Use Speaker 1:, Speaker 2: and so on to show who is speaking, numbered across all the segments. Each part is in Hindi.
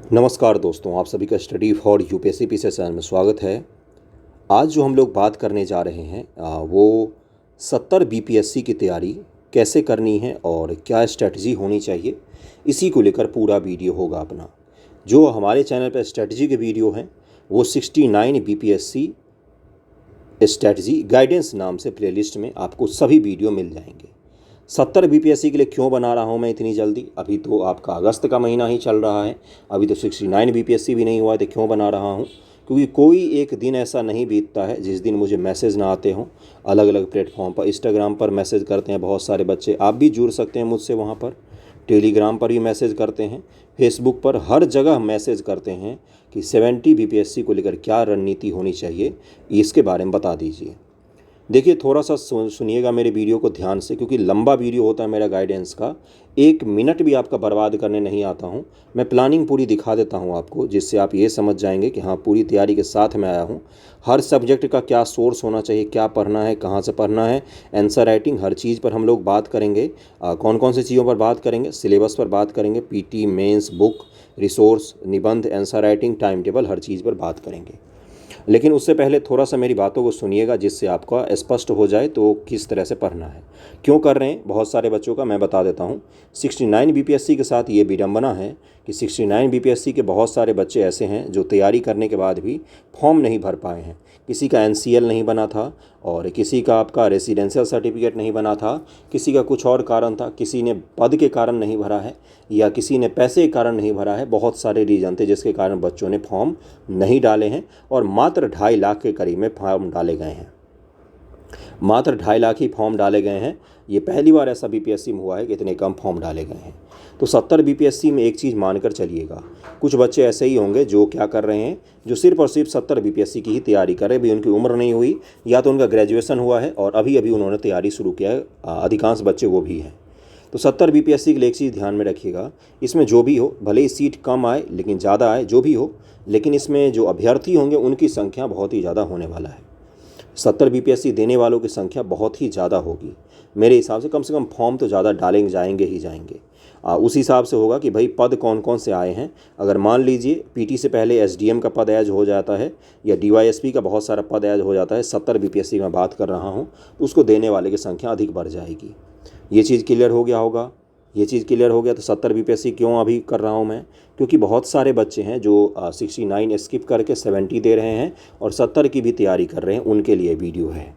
Speaker 1: नमस्कार दोस्तों, आप सभी का study for UPSC PCS channel में स्वागत है। आज जो हम लोग बात करने जा रहे हैं वो 70 बीपीएससी की तैयारी कैसे करनी है और क्या स्ट्रेटजी होनी चाहिए, इसी को लेकर पूरा वीडियो होगा अपना। जो हमारे चैनल पर स्ट्रेटजी के वीडियो हैं वो 69 बीपीएससी स्ट्रेटजी गाइडेंस नाम से प्लेलिस्ट में आपको सभी वीडियो मिल जाएंगे। 70 बीपीएससी के लिए क्यों बना रहा हूं मैं इतनी जल्दी? अभी तो आपका अगस्त का महीना ही चल रहा है, अभी तो 69 बीपीएससी भी नहीं हुआ है। तो क्यों बना रहा हूं? क्योंकि कोई एक दिन ऐसा नहीं बीतता है जिस दिन मुझे मैसेज ना आते हों। अलग अलग प्लेटफॉर्म पर, इंस्टाग्राम पर मैसेज करते हैं बहुत सारे बच्चे, आप भी जुड़ सकते हैं मुझसे वहाँ पर। टेलीग्राम पर भी मैसेज करते हैं, फेसबुक पर, हर जगह मैसेज करते हैं कि 70 बीपीएससी को लेकर क्या रणनीति होनी चाहिए, इसके बारे में बता दीजिए। देखिए, थोड़ा सा सुनिएगा मेरे वीडियो को ध्यान से, क्योंकि लंबा वीडियो होता है मेरा गाइडेंस का। 1 मिनट भी आपका बर्बाद करने नहीं आता हूँ। मैं प्लानिंग पूरी दिखा देता हूँ आपको, जिससे आप ये समझ जाएंगे कि हाँ, पूरी तैयारी के साथ मैं आया हूँ। हर सब्जेक्ट का क्या सोर्स होना चाहिए, क्या पढ़ना है, कहाँ से पढ़ना है, आंसर राइटिंग, हर चीज़ पर हम लोग बात करेंगे। कौन कौन सी चीज़ों पर बात करेंगे? सिलेबस पर बात करेंगे, पीटी, मेंस, बुक, रिसोर्स, निबंध, आंसर राइटिंग, टाइम टेबल, हर चीज़ पर बात करेंगे। लेकिन उससे पहले थोड़ा सा मेरी बातों को सुनिएगा, जिससे आपका स्पष्ट हो जाए तो किस तरह से पढ़ना है, क्यों कर रहे हैं बहुत सारे बच्चों का मैं बता देता हूँ। 69 बीपीएससी के साथ ये विडंबना है कि 69 बीपीएससी के बहुत सारे बच्चे ऐसे हैं जो तैयारी करने के बाद भी फॉर्म नहीं भर पाए हैं। किसी का एनसीएल नहीं बना था, और किसी का आपका रेसिडेंशियल सर्टिफिकेट नहीं बना था, किसी का कुछ और कारण था, किसी ने पद के कारण नहीं भरा है, या किसी ने पैसे के कारण नहीं भरा है। बहुत सारे रीजन थे जिसके कारण बच्चों ने फॉर्म नहीं डाले हैं, और मात्र 2.5 लाख के करीब में फॉर्म डाले गए हैं। मात्र 2.5 लाख ही फॉर्म डाले गए हैं। ये पहली बार ऐसा बीपीएससी में हुआ है कि इतने कम फॉर्म डाले गए हैं। तो 70 बीपीएससी में एक चीज़ मानकर चलिएगा, कुछ बच्चे ऐसे ही होंगे जो क्या कर रहे हैं, जो सिर्फ और सिर्फ 70 बीपीएससी की ही तैयारी कर रहे हैं। भी उनकी उम्र नहीं हुई, या तो उनका ग्रेजुएशन हुआ है और अभी अभी उन्होंने तैयारी शुरू किया है। अधिकांश बच्चे वो भी हैं। तो 70 बीपीएससी के लिए एक चीज़ ध्यान में रखिएगा, इसमें जो भी हो, भले ही सीट कम आए लेकिन ज़्यादा आए, जो भी हो, लेकिन इसमें जो अभ्यर्थी होंगे उनकी संख्या बहुत ही ज़्यादा होने वाला है। 70 बीपीएससी देने वालों की संख्या बहुत ही ज़्यादा होगी मेरे हिसाब से कम फॉर्म तो ज़्यादा डालेंगे, जाएंगे ही जाएंगे। उस हिसाब से होगा कि भाई पद कौन कौन से आए हैं। अगर मान लीजिए पीटी से पहले एसडीएम का पद ऐड हो जाता है, या डीवाईएसपी का बहुत सारा पद ऐड हो जाता है, 70 बीपीएससी में बात कर रहा हूँ, तो उसको देने वाले की संख्या अधिक बढ़ जाएगी। ये चीज़ क्लियर हो गया होगा। ये चीज़ क्लियर हो गया तो 70 बीपीएससी क्यों अभी कर रहा हूँ मैं? क्योंकि बहुत सारे बच्चे हैं जो 69 स्किप करके 70 दे रहे हैं और 70 की भी तैयारी कर रहे हैं, उनके लिए वीडियो है।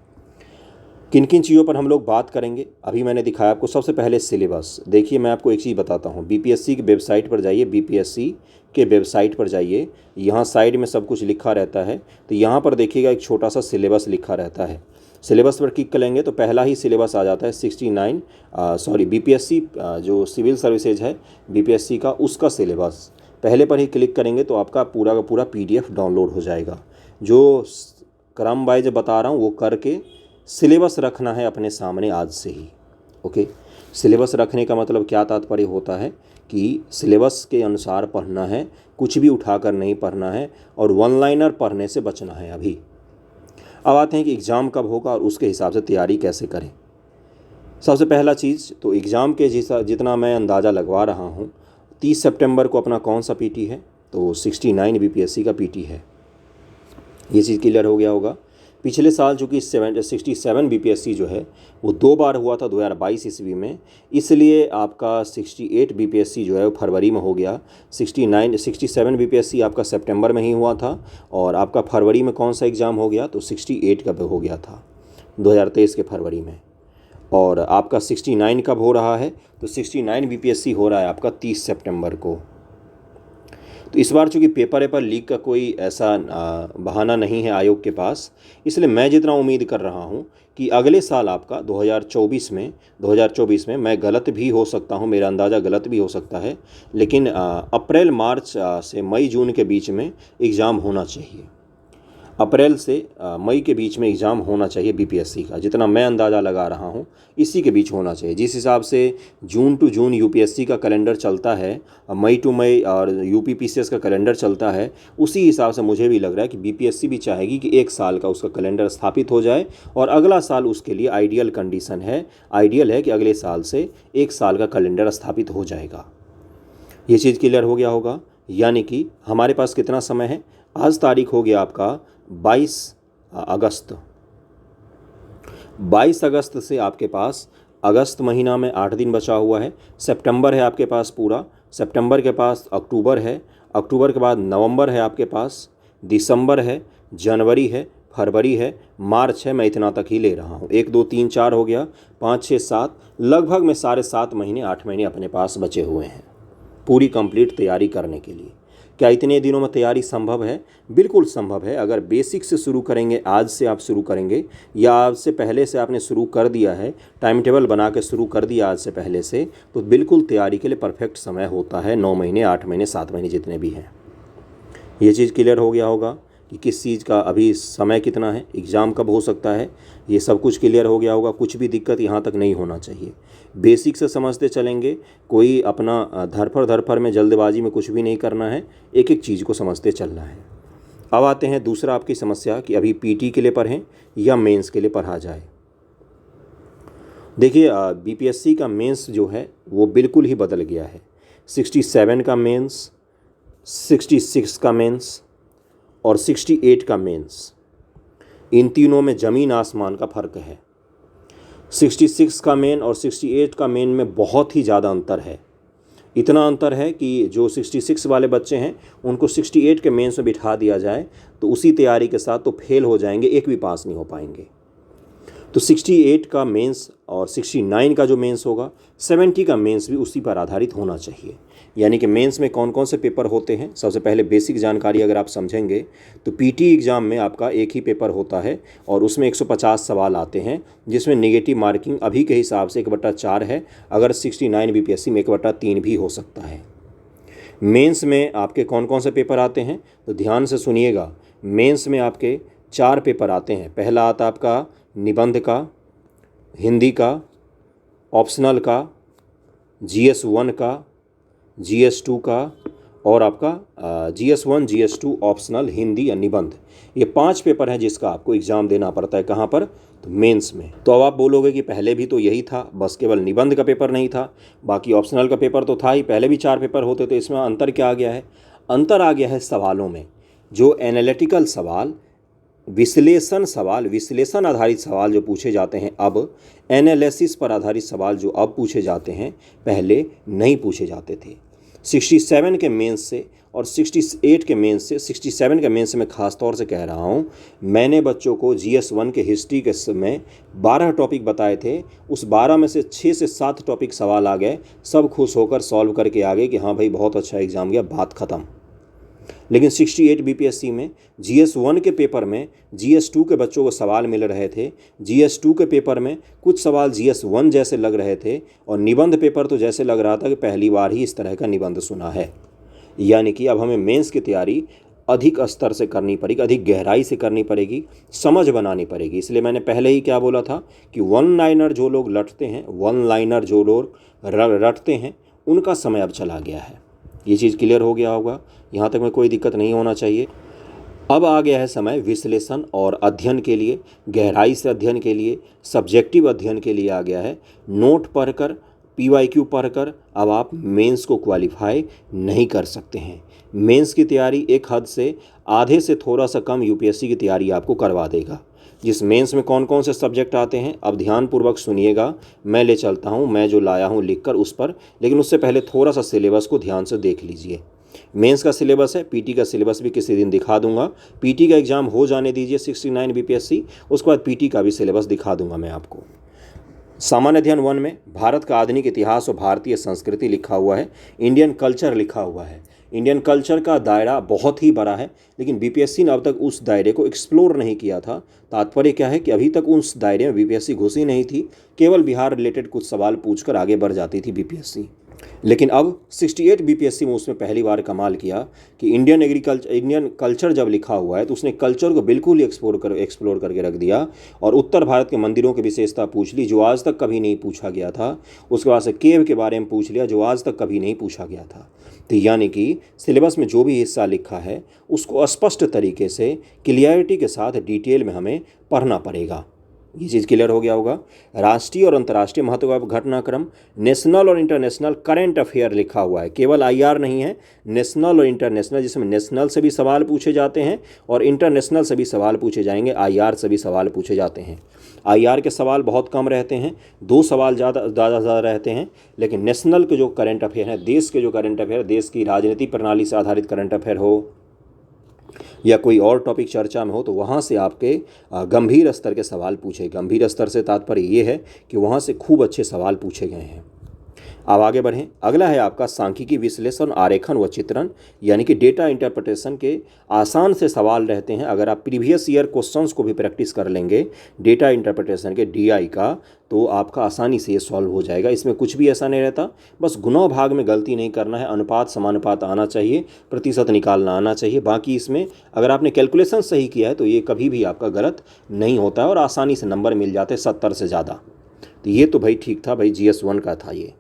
Speaker 1: किन किन चीज़ों पर हम लोग बात करेंगे, अभी मैंने दिखाया आपको। सबसे पहले सिलेबस देखिए, मैं आपको एक चीज़ बताता हूँ। बीपीएससी की वेबसाइट पर जाइए, बीपीएससी के वेबसाइट पर जाइए, यहाँ साइड में सब कुछ लिखा रहता है। तो यहाँ पर देखिएगा एक छोटा सा सिलेबस लिखा रहता है। सिलेबस पर क्लिक करेंगे तो पहला ही सिलेबस आ जाता है 69 बीपीएससी जो सिविल सर्विसेज है बीपीएससी का, उसका सिलेबस पहले पर ही क्लिक करेंगे तो आपका पूरा का पूरा पीडीएफ डाउनलोड हो जाएगा। जो क्रम वाइज बता रहा हूँ वो करके सिलेबस रखना है अपने सामने आज से ही। ओके, सिलेबस रखने का मतलब क्या तात्पर्य होता है कि सिलेबस के अनुसार पढ़ना है, कुछ भी उठाकर नहीं पढ़ना है, और वन लाइनर पढ़ने से बचना है। अभी अब आते हैं कि एग्ज़ाम कब होगा और उसके हिसाब से तैयारी कैसे करें। सबसे पहला चीज़ तो एग्ज़ाम के जितना मैं अंदाज़ा लगवा रहा हूँ, 30 सितंबर को अपना कौन सा पीटी है, तो 69 बीपीएससी का पीटी है। ये चीज़ क्लियर हो गया होगा। पिछले साल चूँकि 67 बीपीएससी जो है वो 2 बार हुआ था 2022 ईस्वी में, इसलिए आपका 68 बीपीएससी जो है वो फरवरी में हो गया। 67 बीपीएससी आपका सितंबर में ही हुआ था, और आपका फरवरी में कौन सा एग्ज़ाम हो गया, तो 68 का हो गया था 2023 के फरवरी में। और आपका 69 कब हो रहा है, तो 69 बीपीएससी हो रहा है आपका 30 सितंबर को। तो इस बार चूँकि पेपर लीक का कोई ऐसा बहाना नहीं है आयोग के पास, इसलिए मैं जितना उम्मीद कर रहा हूँ कि अगले साल आपका 2024 में मैं गलत भी हो सकता हूँ, मेरा अंदाज़ा गलत भी हो सकता है, लेकिन अप्रैल मार्च से मई जून के बीच में एग्ज़ाम होना चाहिए। अप्रैल से मई के बीच में एग्ज़ाम होना चाहिए बीपीएससी का, जितना मैं अंदाज़ा लगा रहा हूँ इसी के बीच होना चाहिए। जिस हिसाब से जून टू जून यूपीएससी का कैलेंडर चलता है, मई टू मई और यूपी पीसीएस का कैलेंडर चलता है, उसी हिसाब से मुझे भी लग रहा है कि बीपीएससी भी चाहेगी कि 1 साल का उसका कैलेंडर स्थापित हो जाए, और अगला साल उसके लिए आइडियल है कि अगले साल से 1 साल का कैलेंडर स्थापित हो जाएगा। ये चीज़ क्लियर हो गया होगा। यानी कि हमारे पास कितना समय है, आज तारीख हो गया आपका 22 अगस्त। 22 अगस्त से आपके पास अगस्त महीना में 8 दिन बचा हुआ है। सितंबर है आपके पास पूरा, सितंबर के पास अक्टूबर है, अक्टूबर के बाद नवंबर है आपके पास, दिसंबर है, जनवरी है, फरवरी है, मार्च है। मैं इतना तक ही ले रहा हूँ। 1 2 3 4 हो गया, 5 6 7, लगभग में साढ़े 7 महीने 8 महीने अपने पास बचे हुए हैं पूरी कंप्लीट तैयारी करने के लिए। क्या इतने दिनों में तैयारी संभव है? बिल्कुल संभव है। अगर बेसिक से शुरू करेंगे, आज से आप शुरू करेंगे या आज से पहले से आपने शुरू कर दिया है, टाइम टेबल बना के शुरू कर दिया आज से पहले से, तो बिल्कुल तैयारी के लिए परफेक्ट समय होता है। 9 महीने 8 महीने 7 महीने जितने भी हैं। ये चीज़ क्लियर हो गया होगा कि किस चीज़ का अभी समय कितना है, एग्ज़ाम कब हो सकता है, ये सब कुछ क्लियर हो गया होगा। कुछ भी दिक्कत यहाँ तक नहीं होना चाहिए। बेसिक से समझते चलेंगे, कोई अपना धरफर में जल्दबाजी में कुछ भी नहीं करना है, एक एक चीज़ को समझते चलना है। अब आते हैं दूसरा आपकी समस्या कि अभी पीटी के लिए पढ़ें या मेंस के लिए पढ़ा जाए। देखिए बीपीएससी का मेंस जो है वो बिल्कुल ही बदल गया है। 67 का मेंस, 66 का मेंस और 68 का मेंस, इन तीनों में ज़मीन आसमान का फ़र्क है। 66 का मेन और 68 का मेन में बहुत ही ज़्यादा अंतर है। इतना अंतर है कि जो 66 वाले बच्चे हैं उनको 68 के मेंस में बिठा दिया जाए तो उसी तैयारी के साथ तो फेल हो जाएंगे, एक भी पास नहीं हो पाएंगे। तो 68 का मेंस और 69 का जो मेंस होगा, 70 का मेंस भी उसी पर आधारित होना चाहिए। यानी कि मेंस में कौन कौन से पेपर होते हैं, सबसे पहले बेसिक जानकारी अगर आप समझेंगे तो पीटी एग्ज़ाम में आपका एक ही पेपर होता है और उसमें 150 सवाल आते हैं, जिसमें नेगेटिव मार्किंग अभी के हिसाब से 1/4 है। अगर 69 बीपीएससी में 1/3 भी हो सकता है। मेंस में आपके कौन कौन से पेपर आते हैं तो ध्यान से सुनिएगा। मेंस में आपके 4 पेपर आते हैं। पहला आता आपका निबंध का, हिंदी का, ऑप्शनल का, GS 1 का, GS 2 का और आपका GS 1 GS 2 ऑप्शनल हिंदी या निबंध। ये 5 पेपर हैं जिसका आपको एग्ज़ाम देना पड़ता है। कहाँ पर? तो मेंस में। तो अब आप बोलोगे कि पहले भी तो यही था, बस केवल निबंध का पेपर नहीं था, बाकी ऑप्शनल का पेपर तो था ही। पहले भी 4 पेपर होते थे, इसमें अंतर क्या आ गया है? अंतर आ गया है सवालों में। जो एनालिटिकल सवाल, विश्लेषण सवाल, विश्लेषण आधारित सवाल जो पूछे जाते हैं, अब एनालिसिस पर आधारित सवाल जो अब पूछे जाते हैं, पहले नहीं पूछे जाते थे। 67 के मेंस से और 68 के मेंस से, 67 के मेंस से मैं ख़ास तौर से कह रहा हूँ, मैंने बच्चों को GS 1 के हिस्ट्री के समय 12 टॉपिक बताए थे। उस 12 में से 6 से 7 टॉपिक सवाल आ गए, सब खुश होकर सॉल्व करके आ गए कि हाँ भाई बहुत अच्छा एग्ज़ाम गया, बात ख़त्म। लेकिन 68 बीपीएससी में GS 1 के पेपर में GS 2 के बच्चों को सवाल मिल रहे थे। GS 2 के पेपर में कुछ सवाल GS 1 जैसे लग रहे थे और निबंध पेपर तो जैसे लग रहा था कि पहली बार ही इस तरह का निबंध सुना है। यानी कि अब हमें मेंस की तैयारी अधिक स्तर से करनी पड़ेगी, अधिक गहराई से करनी पड़ेगी, समझ बनानी पड़ेगी। इसलिए मैंने पहले ही क्या बोला था कि वन लाइनर जो लोग लटते हैं, वन लाइनर जो लोग रटते हैं, उनका समय अब चला गया है। ये चीज़ क्लियर हो गया होगा, यहाँ तक में कोई दिक्कत नहीं होना चाहिए। अब आ गया है समय विश्लेषण और अध्ययन के लिए, गहराई से अध्ययन के लिए, सब्जेक्टिव अध्ययन के लिए आ गया है। नोट पढ़कर, PYQ पढ़कर अब आप मेंस को क्वालिफाई नहीं कर सकते हैं। मेंस की तैयारी एक हद से, आधे से थोड़ा सा कम यूपीएससी की तैयारी आपको करवा देगा। जिस मेंस में कौन कौन से सब्जेक्ट आते हैं अब ध्यानपूर्वक सुनिएगा, मैं ले चलता हूं, मैं जो लाया हूं लिखकर उस पर। लेकिन उससे पहले थोड़ा सा सिलेबस को ध्यान से देख लीजिए। मेंस का सिलेबस है, पीटी का सिलेबस भी किसी दिन दिखा दूंगा। पीटी का एग्ज़ाम हो जाने दीजिए 69 बीपीएससी, उसके बाद पीटी का भी सिलेबस दिखा दूंगा मैं आपको। सामान्य अध्ययन 1 में भारत का आधुनिक इतिहास और भारतीय संस्कृति लिखा हुआ है, इंडियन कल्चर लिखा हुआ है। इंडियन कल्चर का दायरा बहुत ही बड़ा है, लेकिन बीपीएससी ने अब तक उस दायरे को एक्सप्लोर नहीं किया था। तात्पर्य क्या है कि अभी तक उस दायरे में बीपीएससी घुसी नहीं थी, केवल बिहार रिलेटेड कुछ सवाल पूछकर आगे बढ़ जाती थी बीपीएससी। लेकिन अब 68 बीपीएससी में उसमें पहली बार कमाल किया कि इंडियन कल्चर जब लिखा हुआ है तो उसने कल्चर को बिल्कुल ही एक्सप्लोर करके रख दिया और उत्तर भारत के मंदिरों की विशेषता पूछ ली जो आज तक कभी नहीं पूछा गया था। उसके बाद से केव के बारे में पूछ लिया जो आज तक कभी नहीं पूछा गया था। तो यानी कि सिलेबस में जो भी हिस्सा लिखा है उसको स्पष्ट तरीके से, क्लियरिटी के साथ, डिटेल में हमें पढ़ना पड़ेगा। ये चीज़ क्लियर हो गया होगा। राष्ट्रीय और अंतर्राष्ट्रीय महत्व का घटनाक्रम, नेशनल और इंटरनेशनल करंट अफेयर लिखा हुआ है, केवल आईआर नहीं है, नेशनल और इंटरनेशनल, जिसमें नेशनल से भी सवाल पूछे जाते हैं और इंटरनेशनल से भी सवाल पूछे जाएंगे, आईआर से भी सवाल पूछे जाते हैं। आईआर के सवाल बहुत कम रहते हैं, 2 सवाल ज़्यादा रहते हैं, लेकिन नेशनल के जो करंट अफेयर हैं, देश के जो करंट अफेयर, देश की राजनीति प्रणाली से आधारित करंट अफेयर हो या कोई और टॉपिक चर्चा में हो, तो वहाँ से आपके गंभीर स्तर के सवाल पूछे। गंभीर स्तर से तात्पर्य ये है कि वहाँ से खूब अच्छे सवाल पूछे गए हैं। अब आगे बढ़ें। अगला है आपका सांख्यिकी विश्लेषण, आरेखन व चित्रण, यानी कि डेटा इंटरप्रिटेशन के आसान से सवाल रहते हैं। अगर आप प्रीवियस ईयर क्वेश्चंस को भी प्रैक्टिस कर लेंगे डेटा इंटरप्रिटेशन के डीआई का, तो आपका आसानी से ये सॉल्व हो जाएगा। इसमें कुछ भी ऐसा नहीं रहता, बस गुणा भाग में गलती नहीं करना है, अनुपात समानुपात आना चाहिए, प्रतिशत निकालना आना चाहिए। बाकी इसमें अगर आपने कैलकुलेशन सही किया है तो ये कभी भी आपका गलत नहीं होता है और आसानी से नंबर मिल जाते हैं 70 से ज़्यादा। तो ये तो भाई ठीक था भाई, GS1 का था ये।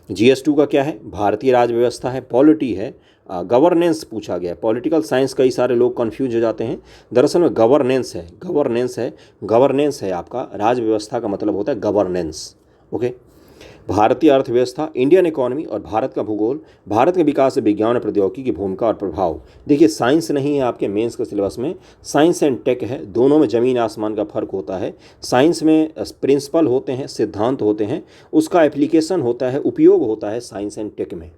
Speaker 1: GS2 का क्या है? भारतीय राज व्यवस्था है, पॉलिटी है, गवर्नेंस पूछा गया है। पॉलिटिकल साइंस कई सारे लोग कंफ्यूज हो जाते हैं, दरअसल में गवर्नेंस है, गवर्नेंस है आपका। राज व्यवस्था का मतलब होता है गवर्नेंस। ओके। भारतीय अर्थव्यवस्था, इंडियन इकोनॉमी और भारत का भूगोल, भारत के विकास से विज्ञान और प्रौद्योगिकी की भूमिका और प्रभाव। देखिए साइंस नहीं है आपके मेंस के सिलेबस में, साइंस एंड टेक है, दोनों में ज़मीन आसमान का फर्क होता है। साइंस में प्रिंसिपल होते हैं, सिद्धांत होते हैं, उसका एप्लीकेशन होता है, उपयोग होता है साइंस एंड टेक में।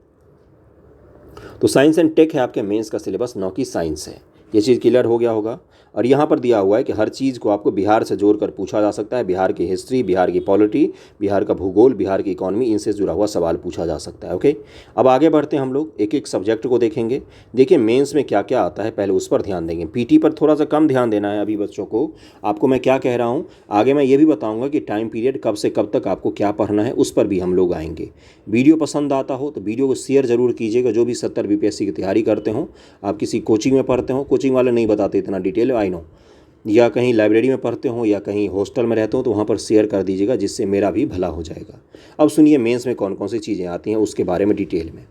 Speaker 1: तो साइंस एंड टेक है आपके मेंस का सिलेबस, न कि साइंस है। ये चीज़ क्लियर हो गया होगा। और यहाँ पर दिया हुआ है कि हर चीज़ को आपको बिहार से जोड़कर पूछा जा सकता है। बिहार की हिस्ट्री, बिहार की पॉलिटी, बिहार का भूगोल, बिहार की इकोनॉमी, इनसे जुड़ा हुआ सवाल पूछा जा सकता है। ओके। अब आगे बढ़ते हैं, हम लोग एक एक सब्जेक्ट को देखेंगे। देखिए मेंस में क्या क्या आता है, पहले उस पर ध्यान देंगे। पीटी पर थोड़ा सा कम ध्यान देना है अभी बच्चों को। आपको मैं क्या कह रहा हूँ, आगे मैं ये भी बताऊँगा कि टाइम पीरियड कब से कब तक आपको क्या पढ़ना है, उस पर भी हम लोग आएंगे। वीडियो पसंद आता हो तो वीडियो को शेयर ज़रूर कीजिएगा। जो भी 70 BPSC की तैयारी करते हो, आप किसी कोचिंग में पढ़ते हो, कोचिंग वाले नहीं बताते इतना डिटेल, आई नो, या कहीं लाइब्रेरी में पढ़ते हो या कहीं हॉस्टल में रहते हो, तो वहाँ पर शेयर कर दीजिएगा, जिससे मेरा भी भला हो जाएगा। अब सुनिए मेंस में कौन कौन सी चीज़ें आती हैं उसके बारे में डिटेल में।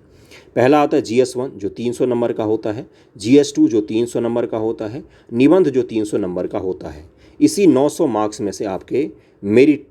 Speaker 1: पहला आता है GS1 जो 300 नंबर का होता है, GS2 जो 300 नंबर का होता है, निबंध जो 300 नंबर का होता है। इसी 900 मार्क्स में से आपके मेरिट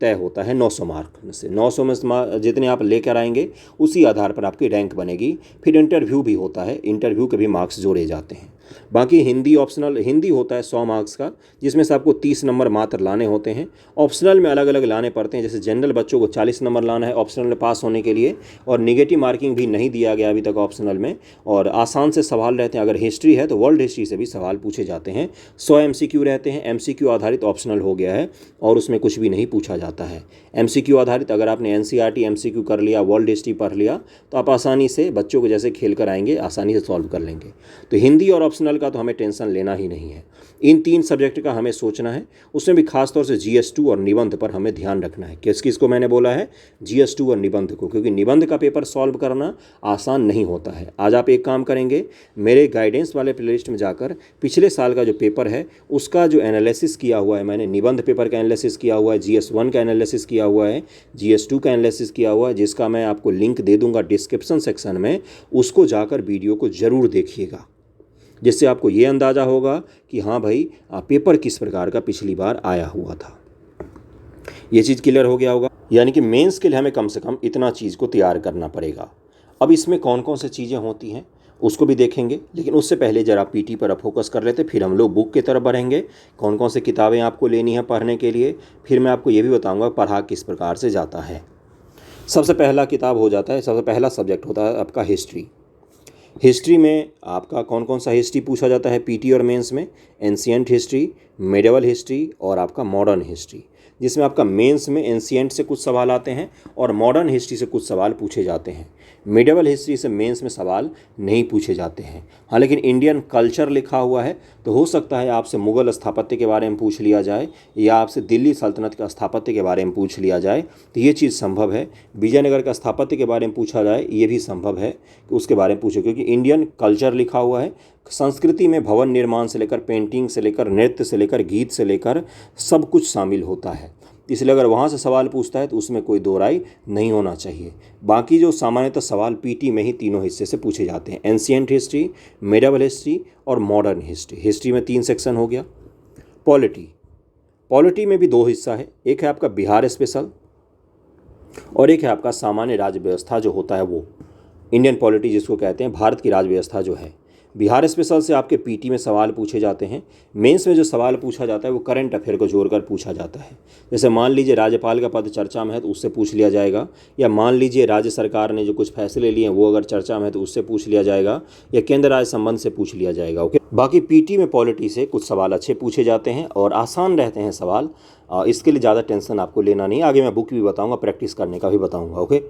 Speaker 1: तय होता है। 900 मार्क में से 900 में जितने आप लेकर आएंगे उसी आधार पर आपकी रैंक बनेगी। फिर इंटरव्यू भी होता है, इंटरव्यू के भी मार्क्स जोड़े जाते हैं। बाकी हिंदी ऑप्शनल, हिंदी होता है 100 मार्क्स का, जिसमें से आपको 30 नंबर मात्र लाने होते हैं। ऑप्शनल में अलग अलग लाने पड़ते हैं, जैसे जनरल बच्चों को 40 नंबर लाना है ऑप्शनल में पास होने के लिए, और निगेटिव मार्किंग भी नहीं दिया गया अभी तक ऑप्शनल में। और आसान से सवाल रहते हैं। अगर हिस्ट्री है तो वर्ल्ड हिस्ट्री से भी सवाल पूछे जाते हैं। 100 MCQ रहते हैं। MCQ आधारित ऑप्शनल हो गया है और उसमें कुछ भी नहीं पूछा जाता है। MCQ आधारित अगर आपने NCERT MCQ कर लिया, वर्ल्ड हिस्ट्री पढ़ लिया, तो आप आसानी से बच्चों को जैसे खेल कर आएंगे आसानी से सॉल्व कर लेंगे। तो हिंदी और ऑप्शनल का तो हमें टेंशन लेना ही नहीं है। इन 3 सब्जेक्ट का हमें सोचना है, उसमें भी खासतौर से GS2 और निबंध पर हमें ध्यान रखना है। किस किस को मैंने बोला है? GS2 और निबंध को, क्योंकि निबंध का पेपर सॉल्व करना आसान नहीं होता है। आज आप एक काम करेंगे, मेरे गाइडेंस वाले प्लेलिस्ट में जाकर पिछले साल का जो पेपर है उसका जो एनालिसिस किया हुआ है मैंने, निबंध पेपर का एनालिसिस किया हुआ है, GS1 का एनालिसिस किया हुआ है, GS2 का एनालिसिस किया हुआ है, जिसका मैं आपको लिंक दे दूंगा डिस्क्रिप्शन सेक्शन में। उसको जाकर वीडियो को ज़रूर देखिएगा, जिससे आपको ये अंदाज़ा होगा कि हाँ भाई पेपर किस प्रकार का पिछली बार आया हुआ था। ये चीज़ क्लियर हो गया होगा। यानी कि मेंस के लिए हमें कम से कम इतना चीज़ को तैयार करना पड़ेगा। अब इसमें कौन कौन सी चीज़ें होती हैं उसको भी देखेंगे, लेकिन उससे पहले ज़रा पीटी पर फोकस कर लेते, फिर हम लोग बुक की तरफ बढ़ेंगे। कौन कौन सी किताबें आपको लेनी है पढ़ने के लिए, फिर मैं आपको ये भी बताऊँगा पढ़ा किस प्रकार से जाता है। सबसे पहला किताब हो जाता है, सबसे पहला सब्जेक्ट होता है आपका हिस्ट्री। हिस्ट्री में आपका कौन कौन सा हिस्ट्री पूछा जाता है पीटी और मेंस में? एंशिएंट हिस्ट्री, मिडिवल हिस्ट्री और आपका मॉडर्न हिस्ट्री, जिसमें आपका मेंस में एंशिएंट से कुछ सवाल आते हैं और मॉडर्न हिस्ट्री से कुछ सवाल पूछे जाते हैं। मिडिवल हिस्ट्री से मेंस में सवाल नहीं पूछे जाते हैं। हाँ, लेकिन इंडियन कल्चर लिखा हुआ है तो हो सकता है आपसे मुग़ल स्थापत्य के बारे में पूछ लिया जाए या आपसे दिल्ली सल्तनत का स्थापत्य के बारे में पूछ लिया जाए, तो ये चीज़ संभव है। विजयनगर का स्थापत्य के बारे में पूछा जाए, ये भी संभव है कि उसके बारे में पूछो, क्योंकि इंडियन कल्चर लिखा हुआ है। संस्कृति में भवन निर्माण से लेकर पेंटिंग से लेकर नृत्य से लेकर गीत से लेकर सब कुछ शामिल होता है। इसलिए अगर वहाँ से सवाल पूछता है तो उसमें कोई दो राय नहीं होना चाहिए। बाकी जो सामान्यतः सवाल पीटी में ही तीनों हिस्से से पूछे जाते हैं, एंशिएंट हिस्ट्री, मिडिवल हिस्ट्री और मॉडर्न हिस्ट्री। हिस्ट्री में 3 सेक्शन हो गया। पॉलिटी, पॉलिटी में भी दो हिस्सा है, एक है आपका बिहार स्पेशल और एक है आपका सामान्य राज्य व्यवस्था जो होता है वो, इंडियन पॉलिटी जिसको कहते हैं, भारत की राज्य व्यवस्था जो है। बिहार स्पेशल से आपके पीटी में सवाल पूछे जाते हैं। मेंस में जो सवाल पूछा जाता है वो करंट अफेयर को जोड़कर पूछा जाता है। जैसे मान लीजिए राज्यपाल का पद चर्चा में है तो उससे पूछ लिया जाएगा, या मान लीजिए राज्य सरकार ने जो कुछ फैसले लिए हैं वो अगर चर्चा में है तो उससे पूछ लिया जाएगा, या केंद्र राज्य संबंध से पूछ लिया जाएगा। ओके, बाकी पीटी में पॉलिटी से कुछ सवाल अच्छे पूछे जाते हैं और आसान रहते हैं सवाल। इसके लिए ज़्यादा टेंशन आपको लेना नहीं, आगे मैं बुक भी बताऊँगा, प्रैक्टिस करने का भी बताऊँगा। ओके,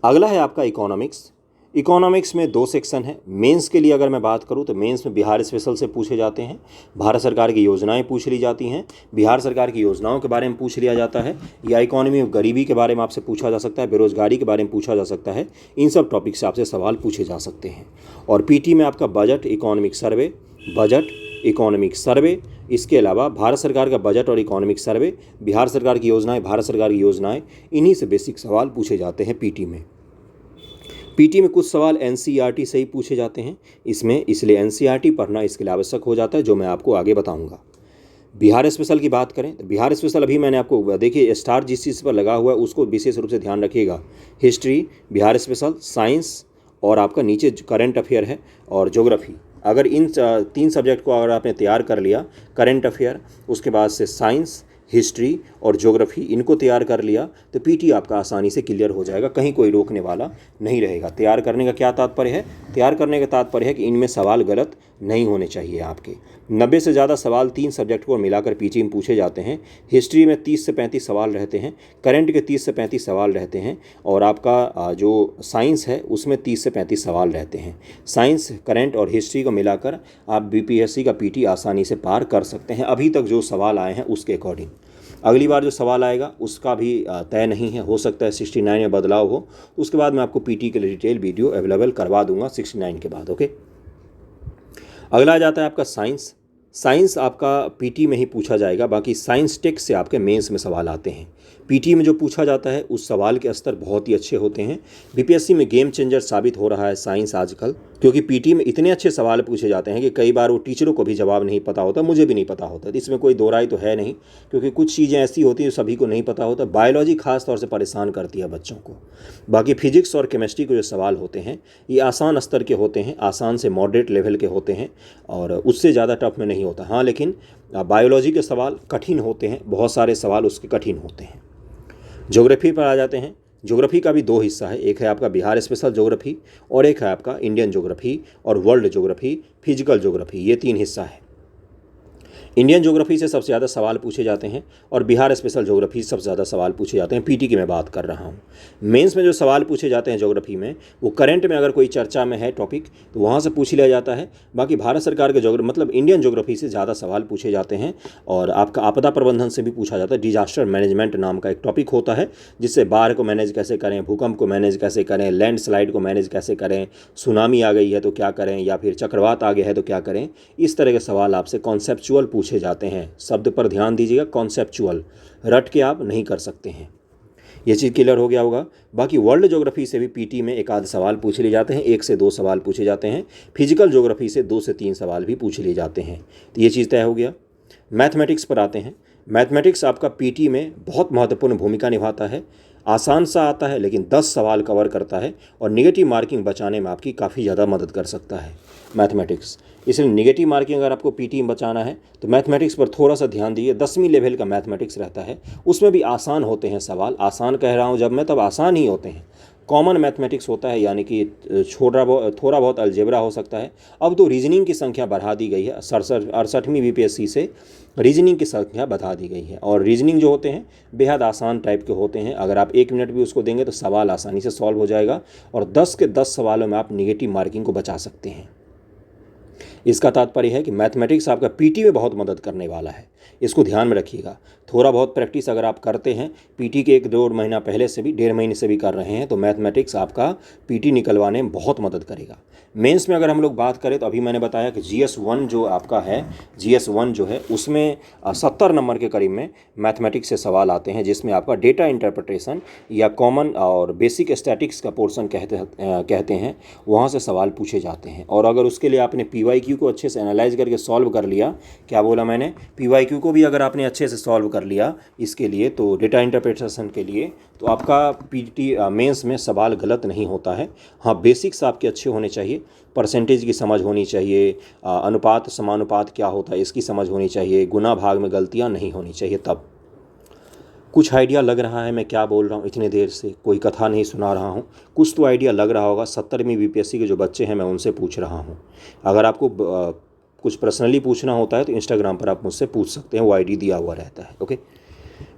Speaker 1: अगला है आपका इकोनॉमिक्स। इकोनॉमिक्स में दो सेक्शन है। मेंस के लिए अगर मैं बात करूं तो मेंस में बिहार स्पेशल से पूछे जाते हैं, भारत सरकार की योजनाएं पूछ ली जाती हैं, बिहार सरकार की योजनाओं के बारे में पूछ लिया जाता है, या इकोनॉमी में गरीबी के बारे में आपसे पूछा जा सकता है, बेरोजगारी के बारे में पूछा जा सकता है। इन सब टॉपिक से आपसे सवाल पूछे जा सकते हैं। और पीटी में आपका budget economic survey, budget economic survey, इसके अलावा भारत सरकार का बजट और इकोनॉमिक सर्वे, बिहार सरकार की योजनाएं, भारत सरकार की योजनाएं, इन्हीं से बेसिक सवाल पूछे जाते हैं पीटी में। पीटी में कुछ सवाल एनसीईआरटी से ही पूछे जाते हैं इसमें, इसलिए एनसीईआरटी पढ़ना इसके लिए आवश्यक हो जाता है, जो मैं आपको आगे बताऊंगा। बिहार स्पेशल की बात करें तो बिहार स्पेशल अभी मैंने आपको, देखिए स्टार जिस चीज़ पर लगा हुआ है उसको विशेष रूप से ध्यान रखिएगा। हिस्ट्री बिहार स्पेशल, साइंस और आपका नीचे करंट अफेयर है और ज्योग्राफी। अगर इन 3 सब्जेक्ट को अगर आपने तैयार कर लिया, करंट अफेयर, उसके बाद से साइंस, हिस्ट्री और ज्योग्राफी, इनको तैयार कर लिया तो पीटी आपका आसानी से क्लियर हो जाएगा, कहीं कोई रोकने वाला नहीं रहेगा। तैयार करने का क्या तात्पर्य है? तैयार करने का तात्पर्य है कि इनमें सवाल गलत नहीं होने चाहिए आपके। 90 से ज़्यादा सवाल 3 सब्जेक्ट को मिलाकर पीटी में पूछे जाते हैं। हिस्ट्री में 30 से 35 सवाल रहते हैं, करंट के 30 से 35 सवाल रहते हैं, और आपका जो साइंस है उसमें 30 से 35 सवाल रहते हैं। साइंस, करंट और हिस्ट्री को मिलाकर आप बीपीएससी का पीटी आसानी से पार कर सकते हैं, अभी तक जो सवाल आए हैं उसके अकॉर्डिंग। अगली बार जो सवाल आएगा उसका भी तय नहीं है, हो सकता है 69 में बदलाव हो, उसके बाद मैं आपको पीटी के लिए डिटेल वीडियो अवेलेबल करवा दूंगा 69 के बाद। ओके, अगला आ जाता है आपका साइंस। साइंस आपका पीटी में ही पूछा जाएगा, बाकी साइंस टेक्स्ट से आपके मेंस में सवाल आते हैं। पीटी में जो पूछा जाता है उस सवाल के स्तर बहुत ही अच्छे होते हैं। बीपीएससी में गेम चेंजर साबित हो रहा है साइंस आजकल, क्योंकि पीटी में इतने अच्छे सवाल पूछे जाते हैं कि कई बार वो टीचरों को भी जवाब नहीं पता होता, मुझे भी नहीं पता होता। इसमें कोई दो राय तो है नहीं, क्योंकि कुछ चीज़ें ऐसी होती हैं जो सभी को नहीं पता होता। बायोलॉजी खास तौर से परेशान करती है बच्चों को। बाकी फिजिक्स और केमिस्ट्री के जो सवाल होते हैं ये आसान स्तर के होते हैं, आसान से मॉडरेट लेवल के होते हैं, और उससे ज़्यादा टफ में नहीं होता। हाँ, लेकिन बायोलॉजी के सवाल कठिन होते हैं, बहुत सारे सवाल उसके कठिन होते हैं। ज्योग्राफी पर आ जाते हैं। ज्योग्राफी का भी दो हिस्सा है, एक है आपका बिहार स्पेशल ज्योग्राफी और एक है आपका इंडियन ज्योग्राफी और वर्ल्ड ज्योग्राफी, फिजिकल ज्योग्राफी, ये 3 हिस्सा है। इंडियन ज्योग्राफी से सबसे ज़्यादा सवाल पूछे जाते हैं और बिहार स्पेशल ज्योग्राफी से सबसे ज़्यादा सवाल पूछे जाते हैं। पीटी की मैं बात कर रहा हूँ। मेंस में जो सवाल पूछे जाते हैं ज्योग्राफी में, वो करंट में अगर कोई चर्चा में है टॉपिक तो वहाँ से पूछ लिया जाता है। बाकी भारत सरकार के मतलब इंडियन ज्योग्राफी से ज़्यादा सवाल पूछे जाते हैं। और आपका आपदा प्रबंधन से भी पूछा जाता है। डिजास्टर मैनेजमेंट नाम का एक टॉपिक होता है, जिससे बाढ़ को मैनेज कैसे करें, भूकंप को मैनेज कैसे करें, लैंडस्लाइड को मैनेज कैसे करें, सुनामी आ गई है तो क्या करें, या फिर चक्रवात आ गया है तो क्या करें। इस तरह के सवाल आपसे कॉन्सेप्चुअल पूछे जाते हैं। शब्द पर ध्यान दीजिएगा, कॉन्सेप्चुअल, रट के आप नहीं कर सकते हैं। ये चीज़ क्लियर हो गया होगा। बाकी वर्ल्ड ज्योग्राफी से भी पीटी में एक आध सवाल पूछ लिए जाते हैं, 1 से 2 सवाल पूछे जाते हैं। फिजिकल ज्योग्राफी से 2 से 3 सवाल भी पूछ लिए जाते हैं। तो ये चीज़ तय हो गया। मैथमेटिक्स पर आते हैं। मैथमेटिक्स आपका पीटी में बहुत महत्वपूर्ण भूमिका निभाता है। आसान सा आता है लेकिन 10 सवाल कवर करता है और निगेटिव मार्किंग बचाने में आपकी काफ़ी ज़्यादा मदद कर सकता है मैथमेटिक्स। इसलिए निगेटिव मार्किंग अगर आपको पीटी में बचाना है तो मैथमेटिक्स पर थोड़ा सा ध्यान दीजिए। 10वीं लेवल का मैथमेटिक्स रहता है, उसमें भी आसान होते हैं सवाल। आसान कह रहा हूँ जब मैं, तब आसान ही होते हैं। कॉमन मैथमेटिक्स होता है, यानी कि थोड़ा बहुत अलजेब्रा हो सकता है। अब तो रीजनिंग की संख्या बढ़ा दी गई है, 68वीं बीपीएससी से रीजनिंग की संख्या बढ़ा दी गई है। और रीजनिंग जो होते हैं बेहद आसान टाइप के होते हैं। अगर आप 1 मिनट भी उसको देंगे तो सवाल आसानी से सॉल्व हो जाएगा और 10 के 10 सवालों में आप निगेटिव मार्किंग को बचा सकते हैं। इसका तात्पर्य है कि मैथमेटिक्स आपका पीटी में बहुत मदद करने वाला है, इसको ध्यान में रखिएगा। थोड़ा बहुत प्रैक्टिस अगर आप करते हैं, पीटी के 1-1.5 महीना पहले से भी, 1.5 महीने से भी कर रहे हैं, तो मैथमेटिक्स आपका पीटी निकलवाने में बहुत मदद करेगा। मेंस में अगर हम लोग बात करें तो अभी मैंने बताया कि GS1 जो आपका है, GS1 जो है उसमें 70 नंबर के करीब में मैथमेटिक्स से सवाल आते हैं, जिसमें आपका डेटा इंटरप्रिटेशन या कॉमन और बेसिक स्टैटिक्स का पोर्शन कहते हैं, वहाँ से सवाल पूछे जाते हैं। और अगर उसके लिए आपने PYQ PYQ को अच्छे से एनालाइज करके सॉल्व कर लिया, क्या बोला मैंने, PYQ को भी अगर आपने अच्छे से सॉल्व कर लिया इसके लिए, तो डेटा इंटरप्रिटेशन के लिए, तो आपका PTT मेंस में सवाल गलत नहीं होता है। हाँ, बेसिक्स आपके अच्छे होने चाहिए, परसेंटेज की समझ होनी चाहिए, अनुपात समानुपात क्या होता है इसकी समझ होनी चाहिए, गुना भाग में गलतियाँ नहीं होनी चाहिए। तब कुछ आइडिया लग रहा है मैं क्या बोल रहा हूँ, इतनी देर से कोई कथा नहीं सुना रहा हूँ, कुछ तो आइडिया लग रहा होगा। 70वीं BPSC के जो बच्चे हैं मैं उनसे पूछ रहा हूँ। अगर आपको कुछ पर्सनली पूछना होता है तो इंस्टाग्राम पर आप मुझसे पूछ सकते हैं, वो ID दिया हुआ रहता है। ओके,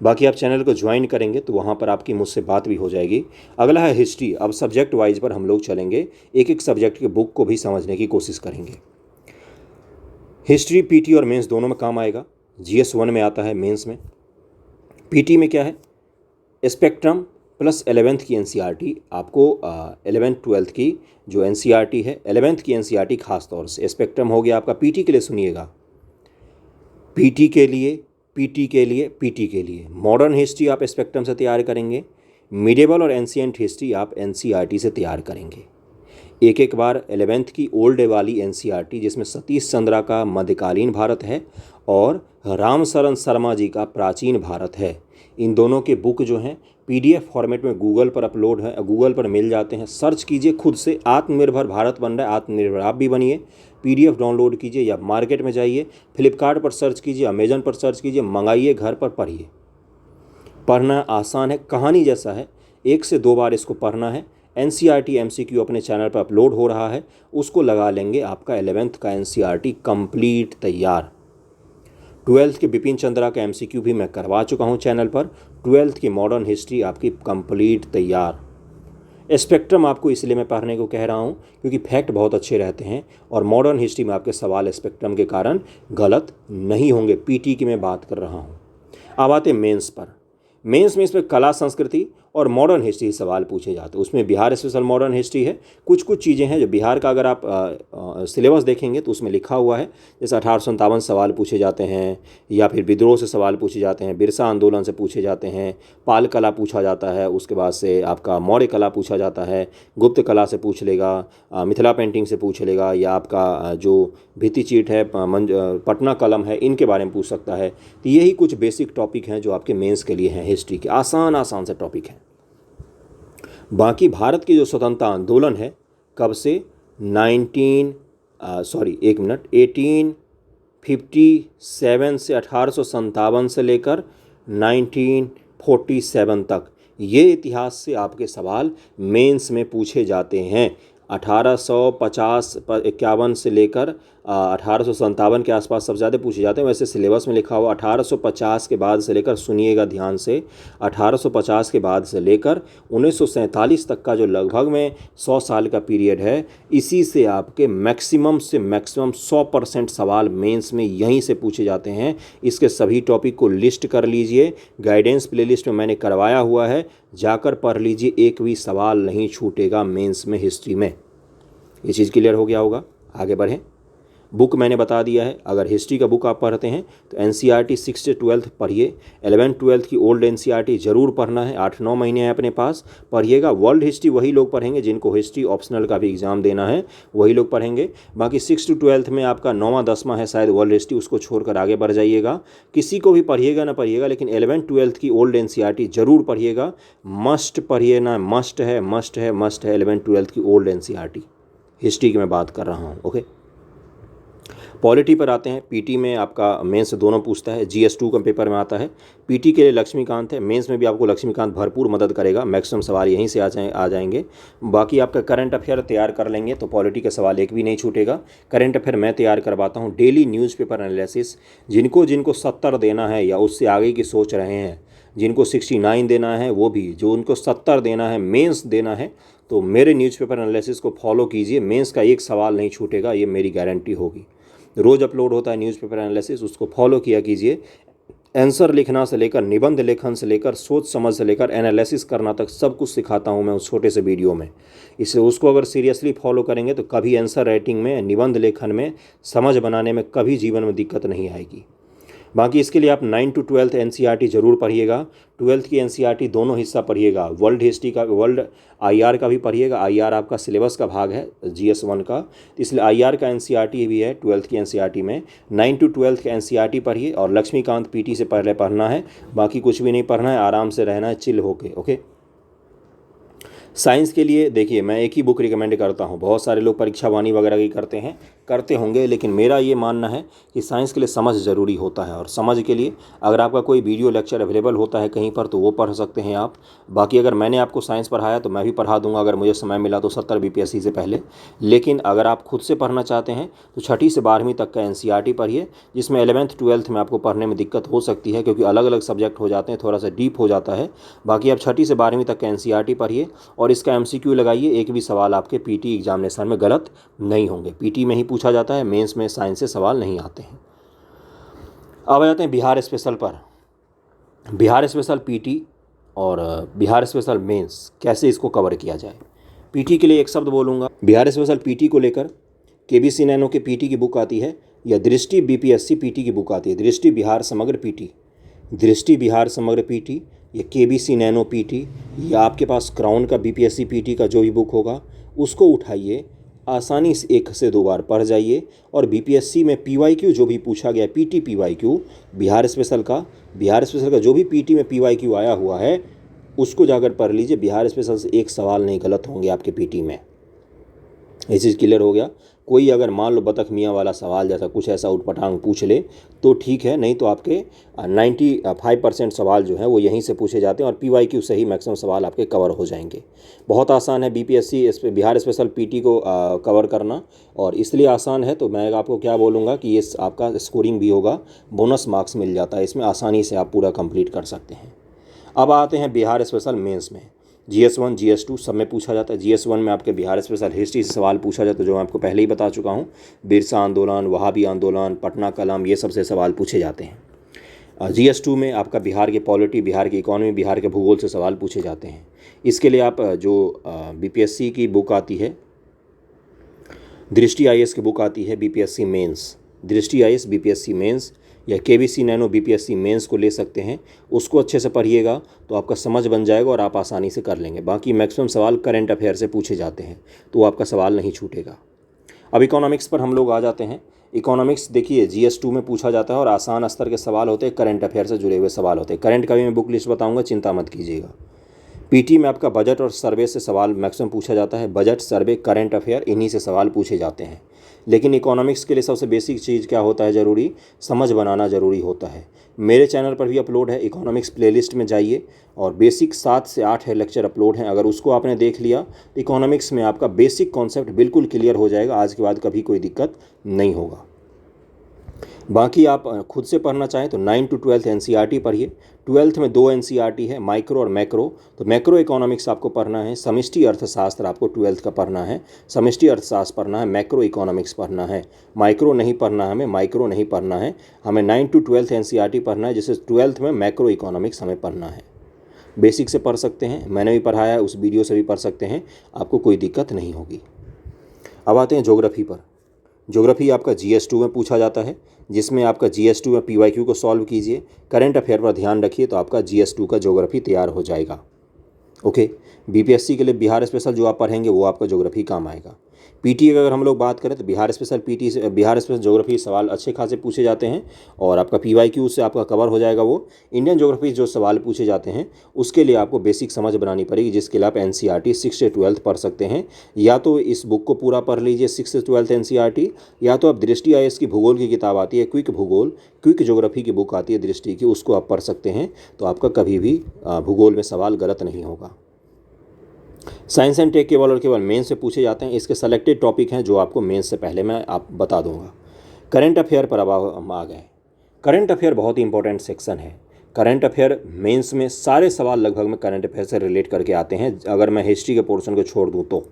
Speaker 1: बाकी आप चैनल को ज्वाइन करेंगे तो वहाँ पर आपकी मुझसे बात भी हो जाएगी। अगला है हिस्ट्री। अब सब्जेक्ट वाइज पर हम लोग चलेंगे, एक एक सब्जेक्ट के बुक को भी समझने की कोशिश करेंगे। हिस्ट्री PT और मेंस दोनों में काम आएगा। GS 1 में आता है, मेंस में। PT में क्या है, स्पेक्ट्रम प्लस 11th की NCERT, आपको 11th 12th की जो NCERT है, 11th की NCERT खास तौर से स्पेक्ट्रम हो गया आपका। PT के लिए सुनिएगा, PT के लिए मॉडर्न हिस्ट्री आप स्पेक्ट्रम से तैयार करेंगे, मिडिवल और एंशिएंट हिस्ट्री आप NCERT से तैयार करेंगे। एक एक बार 11th की ओल्ड वाली NCERT जिसमें सतीश चंद्रा का मध्यकालीन भारत है और रामशरण शर्मा जी का प्राचीन भारत है, इन दोनों के बुक जो हैं PDF फॉर्मेट में गूगल पर अपलोड है, गूगल पर मिल जाते हैं। सर्च कीजिए खुद से, आत्मनिर्भर भारत बन रहा है, आत्मनिर्भर आप भी बनिए। PDF डाउनलोड कीजिए या मार्केट में जाइए, फ्लिपकार्ट पर सर्च कीजिए, अमेजन पर सर्च कीजिए, मंगाइए, घर पर पढ़िए। पढ़ना आसान है, कहानी जैसा है, 1 से 2 बार इसको पढ़ना है। NCERT MCQ अपने चैनल पर अपलोड हो रहा है, उसको लगा लेंगे, आपका 11th का NCERT कंप्लीट तैयार। 12th के बिपिन चंद्रा का MCQ भी मैं करवा चुका हूं चैनल पर। 12th की मॉडर्न हिस्ट्री आपकी कंप्लीट तैयार। स्पेक्ट्रम आपको इसलिए मैं पढ़ने को कह रहा हूं क्योंकि फैक्ट बहुत अच्छे रहते हैं और मॉडर्न हिस्ट्री में आपके सवाल स्पेक्ट्रम के कारण गलत नहीं होंगे। PT की मैं बात कर रहा हूं। अब आते मेंस पर। मेंस में इसमें कला संस्कृति और मॉडर्न हिस्ट्री सवाल पूछे जाते हैं। उसमें बिहार स्पेशल मॉडर्न हिस्ट्री है, कुछ चीज़ें हैं जो बिहार का अगर आप सिलेबस देखेंगे तो उसमें लिखा हुआ है, जैसे 1857 सवाल पूछे जाते हैं, या फिर विद्रोह से सवाल पूछे जाते हैं, बिरसा आंदोलन से पूछे जाते हैं, पाल कला पूछा जाता है, उसके बाद से आपका मौर्य कला पूछा जाता है, गुप्त कला से पूछ लेगा, मिथिला पेंटिंग से पूछ लेगा, या आपका जो भित्ति चीट है, पटना कलम है, इनके बारे में पूछ सकता है। तो यही कुछ बेसिक टॉपिक हैं जो आपके मेंस के लिए हैं, हिस्ट्री के आसान से टॉपिक हैं। बाकी भारत की जो स्वतंत्रता आंदोलन है, कब से 1857 से 1857 से लेकर 1947 तक, ये इतिहास से आपके सवाल मेंस में पूछे जाते हैं। 1850-51 से लेकर 1857 के आसपास सबसे ज़्यादा पूछे जाते हैं। वैसे सिलेबस में लिखा हुआ 1850 के बाद से लेकर, सुनिएगा ध्यान से, 1850 के बाद से लेकर 1947 तक का जो लगभग में 100 साल का पीरियड है, इसी से आपके मैक्सिमम 100% सवाल मेंस में यहीं से पूछे जाते हैं। इसके सभी टॉपिक को लिस्ट कर लीजिए, गाइडेंस प्लेलिस्ट में मैंने करवाया हुआ है, जाकर पढ़ लीजिए, एक भी सवाल नहीं छूटेगा मेंस में हिस्ट्री में। ये चीज़ क्लियर हो गया होगा। आगे बढ़ें। बुक मैंने बता दिया है, अगर हिस्ट्री का बुक आप पढ़ते हैं तो NCERT 6 से 12th पढ़िए। 11th 12th की ओल्ड NCERT ज़रूर पढ़ना है, 8-9 महीने हैं अपने पास, पढ़िएगा। वर्ल्ड हिस्ट्री वही लोग पढ़ेंगे जिनको हिस्ट्री ऑप्शनल का भी एग्ज़ाम देना है, वही लोग पढ़ेंगे। बाकी 6 to 12th में आपका 9वां 10वां है शायद वर्ल्ड हिस्ट्री, उसको छोड़कर आगे बढ़ जाइएगा। किसी को भी पढ़िएगा ना पढ़िएगा, लेकिन 11th 12th की ओल्ड NCERT ज़रूर पढ़िएगा। मस्ट पढ़िए ना, मस्ट है 11th 12th की ओल्ड NCERT, हिस्ट्री की मैं बात कर रहा हूँ। ओके, पॉलिटी पर आते हैं। PT में आपका मेंस से दोनों पूछता है, GS 2 का पेपर में आता है। PT के लिए लक्ष्मीकांत है, मेंस में भी आपको लक्ष्मीकांत भरपूर मदद करेगा, मैक्सिमम सवाल यहीं से आ जाएंगे। बाकी आपका करंट अफेयर तैयार कर लेंगे तो पॉलिटी का सवाल एक भी नहीं छूटेगा। करंट अफेयर मैं तैयार करवाता हूँ, डेली न्यूज़पेपर एनालिसिस। जिनको 70 देना है या उससे आगे की सोच रहे हैं, जिनको 69 देना है, वो भी, जो उनको 70 देना है, मेंस देना है, तो मेरे न्यूज़पेपर एनालिसिस को फॉलो कीजिए। मेंस का एक सवाल नहीं छूटेगा, ये मेरी गारंटी होगी। रोज़ अपलोड होता है न्यूज़पेपर एनालिसिस, उसको फॉलो किया कीजिए। आंसर लिखना से लेकर, निबंध लेखन से लेकर, सोच समझ से लेकर एनालिसिस करना तक सब कुछ सिखाता हूं मैं उस छोटे से वीडियो में। इससे उसको अगर सीरियसली फॉलो करेंगे तो कभी आंसर राइटिंग में, निबंध लेखन में, समझ बनाने में कभी जीवन में दिक्कत नहीं आएगी। बाकी इसके लिए आप 9 to 12 एनसीईआरटी ज़रूर पढ़िएगा। 12th की एनसीईआरटी दोनों हिस्सा पढ़िएगा, वर्ल्ड हिस्ट्री का, वर्ल्ड आईआर का भी पढ़िएगा। आईआर आपका सिलेबस का भाग है GS1 का, तो इसलिए आईआर का एनसीईआरटी भी है 12th की एनसीईआरटी में। 9 to 12 का एनसीईआरटी पढ़िए और लक्ष्मीकांत पीटी से पहले पढ़ना है, बाकी कुछ भी नहीं पढ़ना है, आराम से रहना है, चिल होके। ओके। साइंस के लिए देखिए, मैं एक ही बुक रिकमेंड करता हूँ। बहुत सारे लोग परीक्षा वाणी वगैरह की करते होंगे, लेकिन मेरा ये मानना है कि साइंस के लिए समझ ज़रूरी होता है, और समझ के लिए अगर आपका कोई वीडियो लेक्चर अवेलेबल होता है कहीं पर तो वो पढ़ सकते हैं आप। बाकी अगर मैंने आपको साइंस पढ़ाया तो मैं भी पढ़ा दूंगा अगर मुझे समय मिला तो 70 बीपीएससी से पहले। लेकिन अगर आप खुद से पढ़ना चाहते हैं तो 6ठी से 12वीं तक का एनसीईआरटी पढ़िए, जिसमें 11th 12th में आपको पढ़ने में दिक्कत हो सकती है क्योंकि अलग अलग सब्जेक्ट हो जाते हैं, थोड़ा सा डीप हो जाता है। बाकी आप 6ठी से 12वीं तक का एनसीईआरटी पढ़िए और इसका MCQ लगाइए। एक भी सवाल आपके पीटी एग्जामिनेशन में गलत नहीं होंगे। पीटी में ही पूछा जाता है, मेंस में साइंस से सवाल नहीं आते हैं। अब आ जाते हैं बिहार स्पेशल पर। बिहार स्पेशल पीटी और बिहार स्पेशल मेंस कैसे इसको कवर किया जाए। पीटी के लिए एक शब्द बोलूँगा। बिहार स्पेशल पीटी को लेकर केबीसी नैनो के पीटी की बुक आती है, या दृष्टि बीपीएससी पीटी की बुक आती है, दृष्टि बिहार समग्र पीटी, दृष्टि बिहार समग्र पीटी, या केबीसी नैनो पीटी, या आपके पास क्राउन का बीपीएससी पीटी का जो भी बुक होगा उसको उठाइए, आसानी से 1 से 2 बार पढ़ जाइए। और बीपीएससी में पीवाईक्यू जो भी पूछा गया, पीटी पीवाईक्यू बिहार स्पेशल का जो भी पीटी में पीवाईक्यू आया हुआ है उसको जाकर पढ़ लीजिए। बिहार स्पेशल से एक सवाल नहीं गलत होंगे आपके पीटी में। ये चीज़ क्लियर हो गया। कोई अगर मान लो बतख मियाँ वाला सवाल जैसा कुछ ऐसा उटपटांग पूछ ले तो ठीक है, नहीं तो आपके 95% सवाल जो है वो यहीं से पूछे जाते हैं, और पीवाईक्यू से ही मैक्सिमम सवाल आपके कवर हो जाएंगे। बहुत आसान है बीपीएससी बिहार स्पेशल पीटी को कवर करना, और इसलिए आसान है तो मैं आपको क्या बोलूँगा कि ये आपका स्कोरिंग भी होगा, बोनस मार्क्स मिल जाता है इसमें, आसानी से आप पूरा कंप्लीट कर सकते हैं। अब आते हैं बिहार स्पेशल मेंस में। GS1 GS2 सब में पूछा जाता है। GS1 में आपके बिहार स्पेशल हिस्ट्री से सवाल पूछा जाता है, जो मैं आपको पहले ही बता चुका हूँ। बिरसा आंदोलन, वहाबी आंदोलन, पटना कलम, ये सबसे सवाल पूछे जाते हैं। GS2 में आपका बिहार के पॉलिटी, बिहार की इकोनॉमी, बिहार के भूगोल से सवाल पूछे जाते हैं। इसके लिए आप जो BPSC की बुक आती है, दृष्टि IAS की बुक आती है BPSC मेंस, दृष्टि IAS BPSC मेंस, या केबीसी नैनो BPSC मेंस को ले सकते हैं। उसको अच्छे से पढ़िएगा तो आपका समझ बन जाएगा और आप आसानी से कर लेंगे। बाकी मैक्सिमम सवाल करंट अफेयर से पूछे जाते हैं तो आपका सवाल नहीं छूटेगा। अब इकोनॉमिक्स पर हम लोग आ जाते हैं। इकोनॉमिक्स देखिए GS2 में पूछा जाता है और आसान स्तर के सवाल होते हैं, करंट अफेयर से जुड़े हुए सवाल होते हैं। करंट का भी मैं बुक लिस्ट बताऊँगा, चिंता मत कीजिएगा। पीटी में आपका बजट और सर्वे से सवाल मैक्सिमम पूछा जाता है। बजट, सर्वे, करंट अफेयर, इन्हीं से सवाल पूछे जाते हैं। लेकिन इकोनॉमिक्स के लिए सबसे बेसिक चीज़ क्या होता है, ज़रूरी समझ बनाना ज़रूरी होता है। मेरे चैनल पर भी अपलोड है, इकोनॉमिक्स प्लेलिस्ट में जाइए और बेसिक 7 से 8 है लेक्चर अपलोड हैं। अगर उसको आपने देख लिया तो इकोनॉमिक्स में आपका बेसिक कॉन्सेप्ट बिल्कुल क्लियर हो जाएगा। आज के बाद कभी कोई दिक्कत नहीं होगा। बाकी आप खुद से पढ़ना चाहें तो 9 to 12 एनसीईआरटी पढ़िए। 12th में 2 एनसीईआरटी है, माइक्रो और मैक्रो। तो मैक्रो इकोनॉमिक्स आपको पढ़ना है, समष्टि अर्थशास्त्र आपको 12th का पढ़ना है, समष्टि अर्थशास्त्र पढ़ना है, मैक्रो इकोनॉमिक्स पढ़ना है। माइक्रो नहीं पढ़ना है हमें, माइक्रो नहीं पढ़ना है हमें, 9 to 12 एनसीईआरटी पढ़ना है, जिससे 12th में मैक्रो इकोनॉमिक्स हमें पढ़ना है। बेसिक से पढ़ सकते हैं, मैंने भी पढ़ाया है, उस वीडियो से भी पढ़ सकते हैं, आपको कोई दिक्कत नहीं होगी। अब आते हैं ज्योग्राफी पर। ज्योग्राफी आपका GS2 में पूछा जाता है, जिसमें आपका GS2 में पीवाईक्यू को सॉल्व कीजिए, करंट अफेयर पर ध्यान रखिए तो आपका GS2 का ज्योग्राफी तैयार हो जाएगा। ओके। बीपीएससी के लिए बिहार स्पेशल जो आप पढ़ेंगे वो आपका ज्योग्राफी काम आएगा। पीटी अगर हम लोग बात करें तो बिहार स्पेशल पीटी से, बिहार स्पेशल ज्योग्राफी सवाल अच्छे खासे पूछे जाते हैं और आपका पीवाईक्यू से आपका कवर हो जाएगा। वो इंडियन ज्योग्राफी जो सवाल पूछे जाते हैं उसके लिए आपको बेसिक समझ बनानी पड़ेगी, जिसके लिए आप एनसीईआरटी 6 से 12 पढ़ सकते हैं। या तो इस बुक को पूरा पढ़ लीजिए 6 से 12 एनसीईआरटी, या तो आप दृष्टि IAS की भूगोल की किताब आती है, क्विक भूगोल, क्विक ज्योग्राफी की बुक आती है दृष्टि की, उसको आप पढ़ सकते हैं। तो आपका कभी भी भूगोल में सवाल गलत नहीं होगा। साइंस एंड टेक केवल और केवल मेंस से पूछे जाते हैं। इसके सेलेक्टेड टॉपिक हैं जो आपको मेंस से पहले मैं आप बता दूंगा। करंट अफेयर पर अब हम आ गए। करंट अफेयर बहुत ही इंपॉर्टेंट सेक्शन है। करंट अफेयर मेंस में सारे सवाल लगभग में करंट अफेयर से रिलेट करके आते हैं, अगर मैं हिस्ट्री के पोर्शन को छोड़ दूँ तो।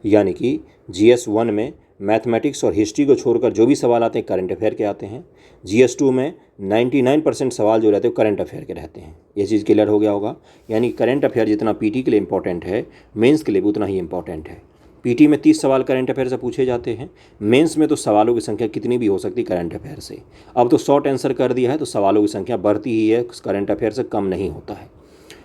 Speaker 1: यानी कि GS1 में मैथमेटिक्स और हिस्ट्री को छोड़कर जो भी सवाल आते हैं करंट अफेयर के आते हैं। GS2 में 99% सवाल जो रहते हैं करंट अफेयर के रहते हैं। ये चीज़ क्लियर हो गया होगा। यानी करंट अफेयर जितना पीटी के लिए इंपॉर्टेंट है, मेंस के लिए भी उतना ही इंपॉर्टेंट है। पीटी में 30 सवाल करंट अफेयर से पूछे जाते हैं। मेंस में तो सवालों की संख्या कितनी भी हो सकती करंट अफेयर से। अब तो शॉर्ट आंसर कर दिया है तो सवालों की संख्या बढ़ती ही है, करंट अफेयर से कम नहीं होता है।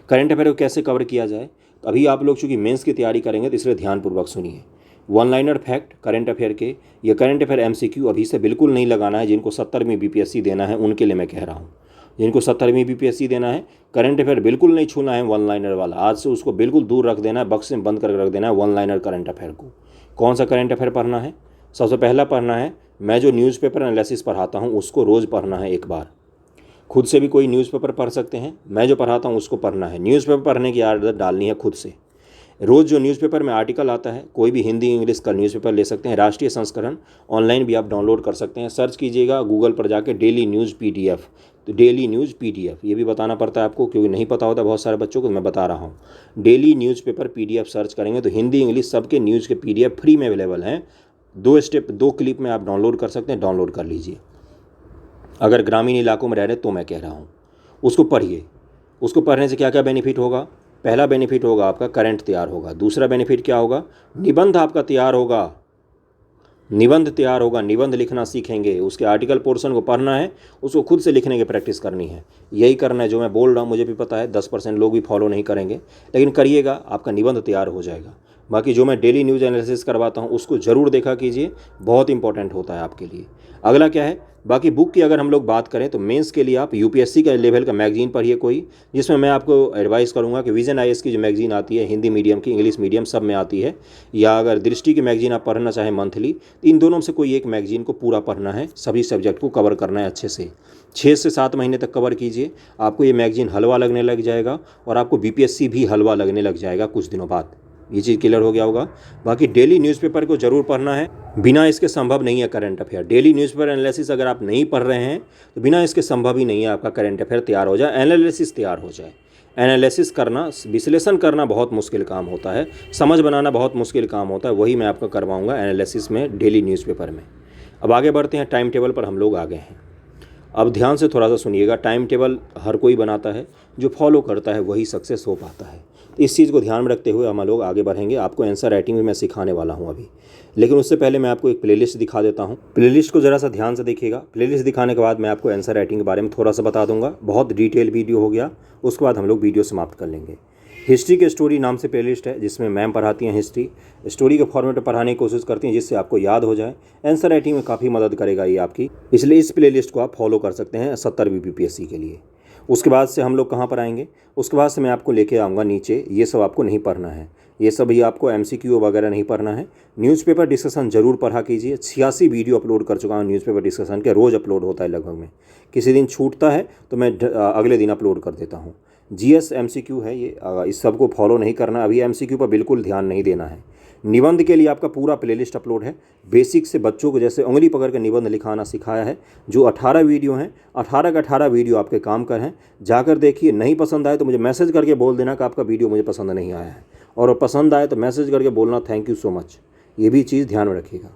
Speaker 1: करंट अफेयर को कैसे कवर किया जाए, अभी आप लोग चूँकि मेंस की तैयारी करेंगे तो इसलिए ध्यानपूर्वक सुनिए। One liner fact current affair के, ये करंट अफेयर एमसीक्यू अभी से बिल्कुल नहीं लगाना है। जिनको 70वीं बीपीएससी देना है उनके लिए मैं कह रहा हूँ, जिनको 70वीं बीपीएससी देना है करंट अफेयर बिल्कुल नहीं छूना है। वन लाइनर वाला आज से उसको बिल्कुल दूर रख देना है, बक्स में बंद करके रख देना है वन लाइनर करंट अफेयर को। कौन सा करंट अफेयर पढ़ना है? सबसे पहला पढ़ना है, मैं जो न्यूज़पेपर एनालिसिस पढ़ाता हूँ उसको रोज़ पढ़ना है एक बार। खुद से भी कोई न्यूज़पेपर पढ़ सकते हैं, मैं जो पढ़ाता हूँ उसको पढ़ना है। न्यूज़पेपर पढ़ने की आदत डालनी है खुद से। रोज़ जो न्यूज़पेपर में आर्टिकल आता है, कोई भी हिंदी इंग्लिश का न्यूज़पेपर ले सकते हैं, राष्ट्रीय संस्करण ऑनलाइन भी आप डाउनलोड कर सकते हैं। सर्च कीजिएगा गूगल पर जाके डेली न्यूज़ पीडीएफ, तो डेली न्यूज़ पीडीएफ ये भी बताना पड़ता है आपको क्योंकि नहीं पता होता बहुत सारे बच्चों को, मैं बता रहा हूँ। डेली न्यूज़पेपर पीडीएफ सर्च करेंगे तो हिंदी इंग्लिश सबके न्यूज़ के पीडीएफ फ्री में अवेलेबल हैं। 2 क्लिप में आप डाउनलोड कर सकते हैं, डाउनलोड कर लीजिए। अगर ग्रामीण इलाकों में रह रहे तो मैं कह रहा हूँ उसको पढ़िए। उसको पढ़ने से क्या क्या बेनिफिट होगा? पहला बेनिफिट होगा आपका करंट तैयार होगा। दूसरा बेनिफिट क्या होगा? निबंध आपका तैयार होगा। निबंध तैयार होगा, निबंध लिखना सीखेंगे। उसके आर्टिकल पोर्शन को पढ़ना है, उसको खुद से लिखने की प्रैक्टिस करनी है। यही करना है जो मैं बोल रहा हूँ। मुझे भी पता है 10% लोग भी फॉलो नहीं करेंगे, लेकिन करिएगा, आपका निबंध तैयार हो जाएगा। बाकी जो मैं डेली न्यूज़ एनालिसिस करवाता हूँ उसको ज़रूर देखा कीजिए, बहुत इंपॉर्टेंट होता है आपके लिए। अगला क्या है? बाकी बुक की अगर हम लोग बात करें तो मेंस के लिए आप यूपीएससी का लेवल का मैगजीन पढ़िए कोई, जिसमें मैं आपको एडवाइस करूंगा कि विजन आईएएस की जो मैगजीन आती है, हिंदी मीडियम की, इंग्लिश मीडियम सब में आती है, या अगर दृष्टि की मैगजीन आप पढ़ना चाहें मंथली, तो इन दोनों में से कोई एक मैगजीन को पूरा पढ़ना है। सभी सब्जेक्ट को कवर करना है अच्छे से। 6 से 7 महीने तक कवर कीजिए, आपको ये मैगजीन हलवा लगने लग जाएगा और आपको बीपीएससी भी हलवा लगने लग जाएगा कुछ दिनों बाद। ये चीज़ क्लियर हो गया होगा। बाकी डेली न्यूज़पेपर को जरूर पढ़ना है, बिना इसके संभव नहीं है current affair. Daily newspaper analysis अगर आप नहीं पढ़ रहे हैं तो बिना इसके संभव ही नहीं है आपका करंट अफेयर तैयार हो जाए, एनालिसिस तैयार हो जाए। एनालिसिस करना, विश्लेषण करना बहुत मुश्किल काम होता है, समझ बनाना बहुत मुश्किल काम होता है, वही मैं आपको करवाऊँगा एनालिसिस में डेली न्यूज़पेपर में। अब आगे बढ़ते हैं, टाइम टेबल पर हम लोग आगे हैं। अब ध्यान से थोड़ा सा सुनिएगा। टाइम टेबल हर कोई बनाता है, जो फॉलो करता है वही सक्सेस हो पाता है। इस चीज़ को ध्यान में रखते हुए हम लोग आगे बढ़ेंगे। आपको आंसर राइटिंग भी मैं सिखाने वाला हूं अभी, लेकिन उससे पहले मैं आपको एक प्लेलिस्ट दिखा देता हूं। प्लेलिस्ट को ज़रा सा ध्यान से देखिएगा। प्लेलिस्ट दिखाने के बाद मैं आपको आंसर राइटिंग के बारे में थोड़ा सा बता दूंगा। बहुत डिटेल वीडियो हो गया, उसके बाद हम लोग वीडियो समाप्त कर लेंगे। हिस्ट्री के स्टोरी नाम से प्लेलिस्ट है, जिसमें मैम पढ़ाती हैं हिस्ट्री, स्टोरी के फॉर्मेट में पढ़ाने की कोशिश करती हैं जिससे आपको याद हो जाए। आंसर राइटिंग में काफ़ी मदद करेगा ये आपकी, इसलिए इस प्लेलिस्ट को आप फॉलो कर सकते हैं 70वीं बीपीएससी के लिए। उसके बाद से हम लोग कहाँ पर आएंगे? उसके बाद से मैं आपको लेके आऊँगा नीचे। ये सब आपको नहीं पढ़ना है, ये सब ही आपको एमसीक्यू वगैरह नहीं पढ़ना है। न्यूज़पेपर डिस्कशन जरूर पढ़ा कीजिए। 86 वीडियो अपलोड कर चुका हूँ न्यूज़पेपर डिस्कशन के, रोज़ अपलोड होता है लगभग में। किसी दिन छूटता है तो मैं अगले दिन अपलोड कर देता हूँ। जीएस एमसीक्यू है ये, इस सब को फॉलो नहीं करना। अभी एमसीक्यू पर बिल्कुल ध्यान नहीं देना है। निबंध के लिए आपका पूरा प्लेलिस्ट अपलोड है। बेसिक से बच्चों को जैसे उंगली पकड़ के निबंध लिखाना सिखाया है। जो 18 वीडियो हैं, 18 का 18 वीडियो आपके काम कर हैं। जाकर देखिए, नहीं पसंद आए तो मुझे मैसेज करके बोल देना कि आपका वीडियो मुझे पसंद नहीं आया है, और पसंद आए तो मैसेज करके बोलना थैंक यू सो मच। ये भी चीज़ ध्यान में रखिएगा।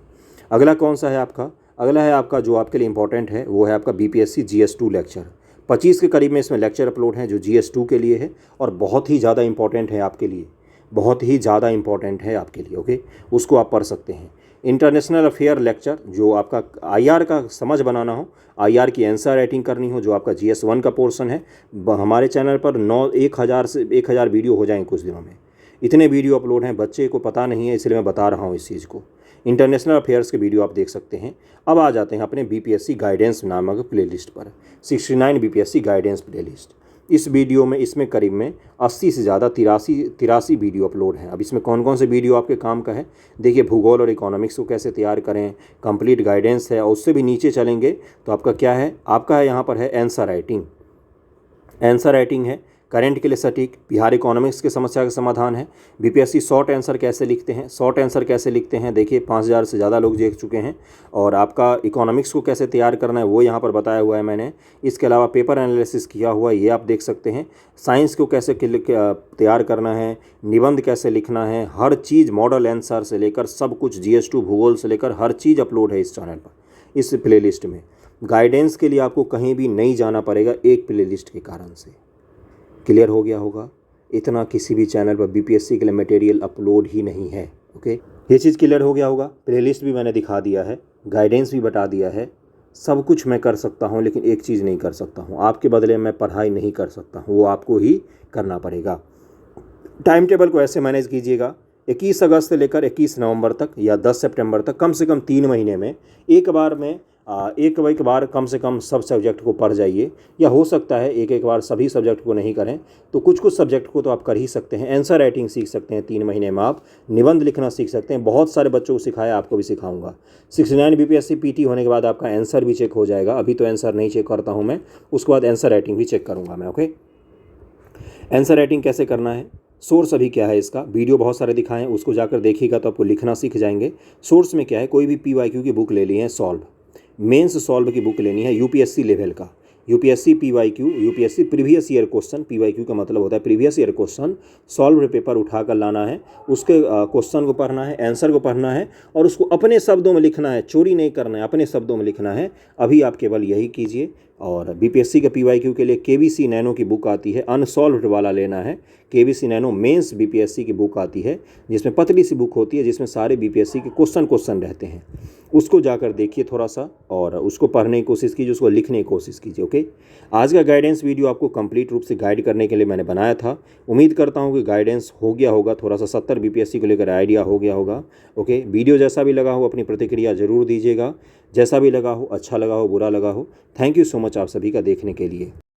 Speaker 1: अगला कौन सा है आपका? अगला है आपका जो आपके लिए इंपॉर्टेंट है, वो है आपका बीपीएससी जीएस 2 लेक्चर। 25 के करीब में इसमें लेक्चर अपलोड हैं जो जीएस 2 के लिए है, और बहुत ही ज़्यादा इंपॉर्टेंट है आपके लिए, बहुत ही ज़्यादा इंपॉर्टेंट है आपके लिए। ओके, उसको आप पढ़ सकते हैं। इंटरनेशनल अफेयर लेक्चर, जो आपका आईआर का समझ बनाना हो, आईआर की आंसर राइटिंग करनी हो, जो आपका जीएस 1 का पोर्शन है। हमारे चैनल पर 1000 से 1000 वीडियो हो जाएंगे कुछ दिनों में। इतने वीडियो अपलोड हैं, बच्चे को पता नहीं है इसलिए मैं बता रहा हूँ इस चीज़ को। इंटरनेशनल अफेयर्स के वीडियो आप देख सकते हैं। अब आ जाते हैं अपने बीपीएससी गाइडेंस नामक प्लेलिस्ट पर, 69 बीपीएससी गाइडेंस प्लेलिस्ट। इस वीडियो में, इसमें करीब में 80 से ज़्यादा 83 वीडियो अपलोड हैं। अब इसमें कौन कौन से वीडियो आपके काम का है देखिए। भूगोल और इकोनॉमिक्स को कैसे तैयार करें, कंप्लीट गाइडेंस है। और उससे भी नीचे चलेंगे तो आपका क्या है, आपका है यहाँ पर है आंसर राइटिंग। आंसर राइटिंग है करंट के लिए सटीक, बिहार इकोनॉमिक्स की समस्या का समाधान है। बीपीएससी शॉर्ट आंसर कैसे लिखते हैं, शॉर्ट आंसर कैसे लिखते हैं देखिए, 5000 से ज़्यादा लोग देख चुके हैं। और आपका इकोनॉमिक्स को कैसे तैयार करना है वो यहाँ पर बताया हुआ है मैंने। इसके अलावा पेपर एनालिसिस किया हुआ है, ये आप देख सकते हैं। साइंस को कैसे तैयार करना है, निबंध कैसे लिखना है, हर चीज़ मॉडल आंसर से लेकर सब कुछ, जीएस 2 भूगोल से लेकर हर चीज़ अपलोड है इस चैनल पर, इस प्लेलिस्ट में। गाइडेंस के लिए आपको कहीं भी नहीं जाना पड़ेगा एक प्लेलिस्ट के कारण से। क्लियर हो गया होगा? इतना किसी भी चैनल पर बीपीएससी के लिए मटेरियल अपलोड ही नहीं है। ओके, ये चीज़ क्लियर हो गया होगा। प्लेलिस्ट भी मैंने दिखा दिया है, गाइडेंस भी बता दिया है, सब कुछ मैं कर सकता हूँ, लेकिन एक चीज़ नहीं कर सकता हूँ, आपके बदले में पढ़ाई नहीं कर सकता हूँ, वो आपको ही करना पड़ेगा। टाइम टेबल को ऐसे मैनेज कीजिएगा, 21 अगस्त से लेकर 21 नवंबर तक या 10 सितंबर तक कम से कम 3 महीने में एक बार कम से कम सब सब्जेक्ट को पढ़ जाइए, या हो सकता है एक बार सभी सब्जेक्ट को नहीं करें तो कुछ सब्जेक्ट को तो आप कर ही सकते हैं। आंसर राइटिंग सीख सकते हैं 3 महीने में, आप निबंध लिखना सीख सकते हैं। बहुत सारे बच्चों को सिखाया, आपको भी सिखाऊंगा। 69 बीपीएससी पीटी होने के बाद आपका आंसर भी चेक हो जाएगा। अभी तो आंसर नहीं चेक करता हूँ मैं, उसके बाद आंसर राइटिंग भी चेक करूँगा मैं। ओके, आंसर राइटिंग कैसे करना है, सोर्स अभी क्या है इसका, वीडियो बहुत सारे दिखाएं, उसको जाकर देखिएगा तो आपको लिखना सीख जाएंगे। सोर्स में क्या है, कोई भी पीवाईक्यू की बुक ले ली है, सॉल्व मेंस सॉल्व की बुक लेनी है, यूपीएससी लेवल का, UPSC PYQ, UPSC previous year question, PYQ का मतलब होता है previous year question, solve paper उठाकर लाना है, उसके क्वेश्चन को पढ़ना है, आंसर को पढ़ना है और उसको अपने शब्दों में लिखना है, चोरी नहीं करना है, अपने शब्दों में लिखना है। अभी आप केवल यही कीजिए। और बीपीएससी के पीवाईक्यू के लिए केवीसी नैनो की बुक आती है, अनसॉल्व्ड वाला लेना है। केवीसी नैनो मेंस बीपीएससी की बुक आती है, जिसमें पतली सी बुक होती है, जिसमें सारे बीपीएससी के क्वेश्चन रहते हैं। उसको जाकर देखिए थोड़ा सा और उसको पढ़ने की कोशिश कीजिए, उसको लिखने की कोशिश कीजिए। ओके, आज का गाइडेंस वीडियो आपको कंप्लीट रूप से गाइड करने के लिए मैंने बनाया था। उम्मीद करता हूँ कि गाइडेंस हो गया होगा, थोड़ा सा 70 बीपीएससी को लेकर आइडिया हो गया होगा। ओके, वीडियो जैसा भी लगा हो अपनी प्रतिक्रिया ज़रूर दीजिएगा, जैसा भी लगा हो, अच्छा लगा हो, बुरा लगा हो। थैंक यू सो मच आप सभी का देखने के लिए।